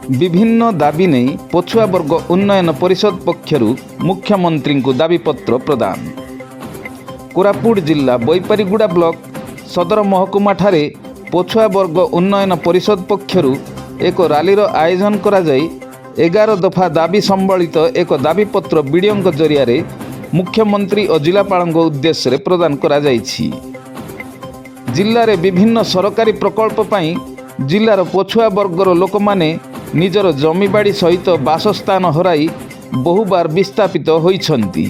विभिन्न दाबी नहीं पछुआ वर्ग उन्नयन परिषद पक्षरु मुख्यमंत्री को दाबीपत्र प्रदान। कोरापुट जिला बैपारीगुड़ा ब्लॉक सदर महकुमा ठारे पछुआ वर्ग उन्नयन परिषद पक्षरु एक रैली आयोजन करा जाई 11 दफा दाबी संबलित एक दाबीपत्र बीडीओ जरिया मुख्यमंत्री और जिलापाल उद्देश्य प्रदान करा जाइछि। जिले में विभिन्न सरकारी प्रकल्प पई जिलार पछुआ वर्गर लोक माने निजर जमीबाड़ी सहित बासस्थान हराई बहुबार विस्थापित होइछन्ति।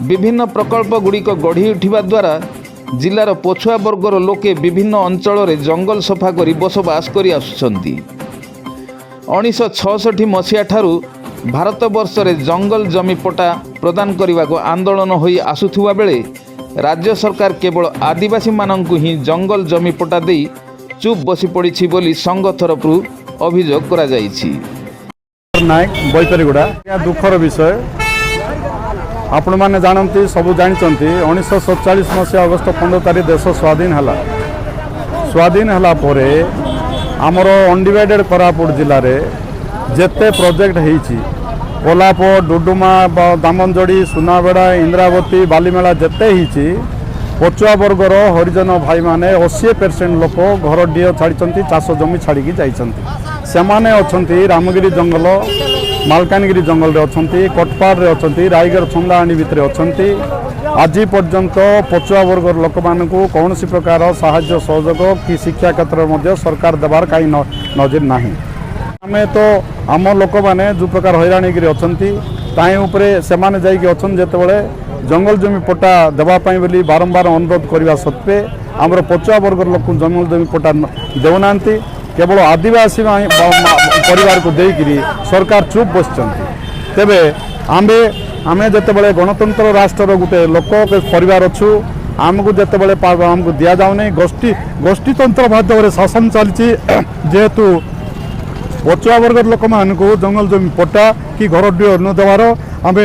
विभिन्न प्रकल्प गुड़िक गढ़ी उठिबा द्वारा जिलार पछुआ वर्गर लोके विभिन्न अंचल रे जंगल सफा करी बसवास करी आसुछन्ति। 1966 मसीहा ठारू भारत वर्ष रे जंगल जमी पट्टा प्रदान करने को आंदोलन होई आसुथुवा बेले राज्य सरकार केवल आदिवासी मानंकु ही जंगल जमी पट्टा देई चुप बसी पड़ी बोली संघ तरफरु अभियोग करा जाइछि। नायक बैपारीगुड़ा दुखर विषय आपण माने जानती सब जानते 1947 मसीहा अगस्त 15 तारीख देश स्वाधीन हला परे आमर अनडिवाइडेड कोरापुट जिले में जेते प्रोजेक्ट होईछि कोलाप डुडुमा दामनजोड़ी सुनाबेड़ा इंद्रावती बालीमेला जेते होईछि पछुआ वर्गर हरिजन भाई माने 80% लोक घर डीह छाड़ी चाष जमी छाड़ी जाइछन्ति। अच्छा रामगिरी जंगल मालकानगिरी जंगल रे अच्छा कटपाड़ रे अच्छा रायगढ़ छंदाहाणी भितर अच्छा आज पर्यंत पछुआ वर्गर लोक मानकु कौन प्रकार साहाय्य सहयोग कि शिक्षा क्षेत्र में सरकार देवार कहीं नजर ना। आम तो आम लोक मैंने जो प्रकार हैराणी अच्छा से मैंने जाते जंगल जमी पट्टा देवाई बोली बारंबार अनुरोध करने सत्वे आमर पछुआ वर्ग लोक जंगल जमी पट्टा देना केवल आदिवासी परिवार को देकरी सरकार चुप बसचंती। तेबे आमे जिते गणतंत्र राष्ट्र गोटे लोक परिवार अच्छु आमको जिते आमको दि जाऊनी गोष्ठीतंत्र माध्यम शासन चलती जेहेतु पछुआ वर्ग लोक मान जंगल जमी पट्टा कि घर न देवार आम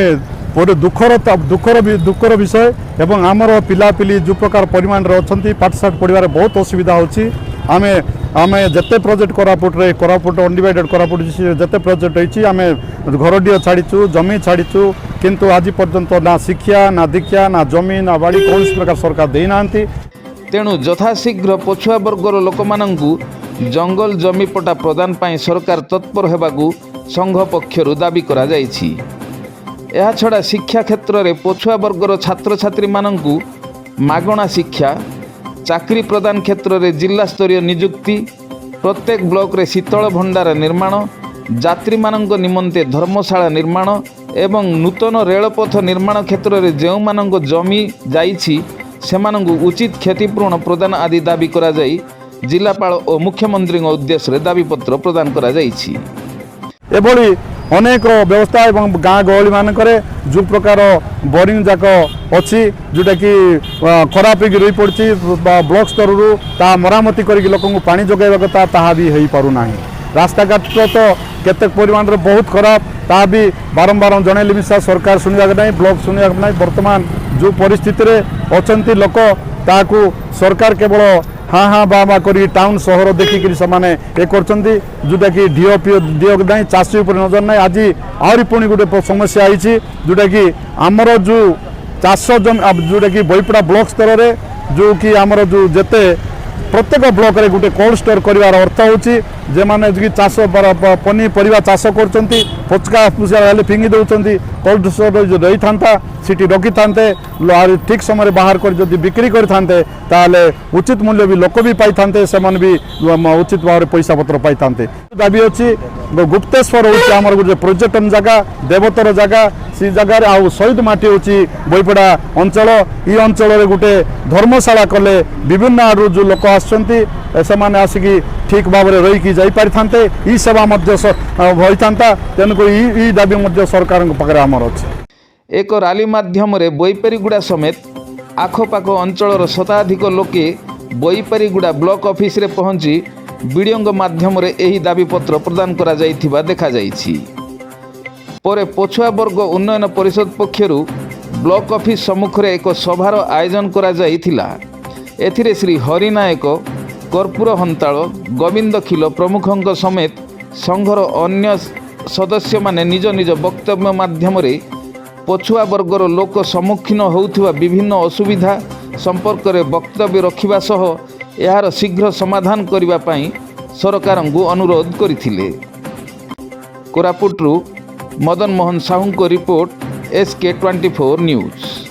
गोटे दुखर विषय एवं आमर पिलापिली जो प्रकार परिमाण अच्छा पाठशाठ पढ़ार बहुत असुविधा होची। आमे जिते प्रोजेक्ट कोरापुट अनडिवाइडेड कोरापुट जिते प्रोजेक्ट होती आम घर डीह छाड़ीचु जमी छाड़ीचु किंतु आज पर्यंत ना शिक्षा ना दीक्षा ना जमी ना बाड़ी कौन प्रकार सरकार देना। तेणु यथाशीघ्र पछुआ वर्गर लोक मानंकु जंगल जमी पट्टा प्रदान पाई सरकार तत्पर होबाकू संघ पक्षरु दाबी करा जाइछि। यह छड़ा शिक्षा क्षेत्र में पछुआ वर्गर छात्र छात्री मानंकु मागणा शिक्षा चाकरी प्रदान क्षेत्र में जिला स्तरीय नियुक्ति प्रत्येक ब्लॉक रे शीतल भंडार निर्माण यात्री मानंक निमंते धर्मशाला निर्माण एवं नूतन रेलपथ निर्माण क्षेत्र में जो मानंक जमी जाइछि सेमानंकु उचित क्षतिपूरण प्रदान आदि दाबी करा जाई जिलापाल और मुख्यमंत्री उद्देश्य दाबीपत्र प्रदान करा जाइछि। एभली अनेक व्यवस्था एवं गाँ गहली मानक जो प्रकार बोरिंग जाक अच्छी जोटा कि खराब हो रही पड़ी ब्लॉक स्तर ता मरामती करके लोक पानी जोगाइबा कथा ताहा भी हो पारना। रास्ताघाट तो केते परिमाण रे बहुत खराब ता भी बारंबार जनइले मिसा सरकार शुणा ना ब्लॉक शुणा ना। वर्तमान जो परिस्थिति रे अछंती लोक ताकू सरकार केवल हाँ हाँ बा बा करी टाउन सहर देखिक से जोटा कि डीओ ना चाषी उपर नजर ना। आज आहरी पुणी गोटे समस्या आई जोटा कि आमर जो चाष जमी जोटा कि बैपड़ा ब्लॉक स्तर में जो कि आमर जो जेते प्रत्येक ब्लॉक रे गोटे कोल्ड स्टोर करार अर्थ होची जे माने चाष पनीपरिया चाष करचंती पचका पुषा फिंगी दउचंती कोल्ड स्टोर जो रही था सीटी रखी था ठीक समय बाहर कर जदि बिक्री करते ताले उचित मूल्य भी लोक भी पाई था से भी उचित भाव में पैसा पत्र पाई था। दाबी अच्छी गुप्तेश्वर होमर गोटे पर्यटन जगह देवतर जगह सी जगार आउ शहीद माटी होची बैपड़ा अंचल ई अंचल रे गोटे धर्मशाला कले विभिन्न आडू जो लोक आसुचंती से आसिकी ठीक भाव में रहीकि जाई पारि थांते ई सेवा होई थांता। तेणुक ई दाबी सरकार पाखे आमर अच्छे। एक रैली माध्यम बैपारीगुड़ा समेत आखपाख अंचल शताधिक लोके बैपारीगुड़ा ब्लॉक ऑफिस रे पहुंची बीडीओ माध्यम एही दाबीपत्र प्रदान करा जाइथिबा देखा जाइछि। परे पछुआ वर्ग उन्नयन परिषद पक्षरु ब्लॉक ऑफिस सम्मुख रे एक सभार आयोजन करा जाइथिला। एथिरे श्री हरिनायक कर्पूर हंताल गोविंद खिल प्रमुखों समेत ସଂଘର ଅନ୍ୟ ସଦସ୍ୟମାନେ ନିଜ ନିଜ ବକ୍ତବ୍ୟ ମାଧ୍ୟମରେ ପଛୁଆ ବର୍ଗର ଲୋକ ସମ୍ମୁଖୀନ ହେଉଥିବା ବିଭିନ୍ନ ଅସୁବିଧା ସମ୍ପର୍କରେ ବକ୍ତବ୍ୟ ରଖିବା ସହ ଏହାର ଶୀଘ୍ର ସମାଧାନ କରିବା ପାଇଁ ସରକାରଙ୍କୁ ଅନୁରୋଧ କରିଥିଲେ। କୋରାପୁଟରୁ ମଦନ ମୋହନ ସାହୁଙ୍କ ରିପୋର୍ଟ SK24 ନ୍ୟୁଜ୍।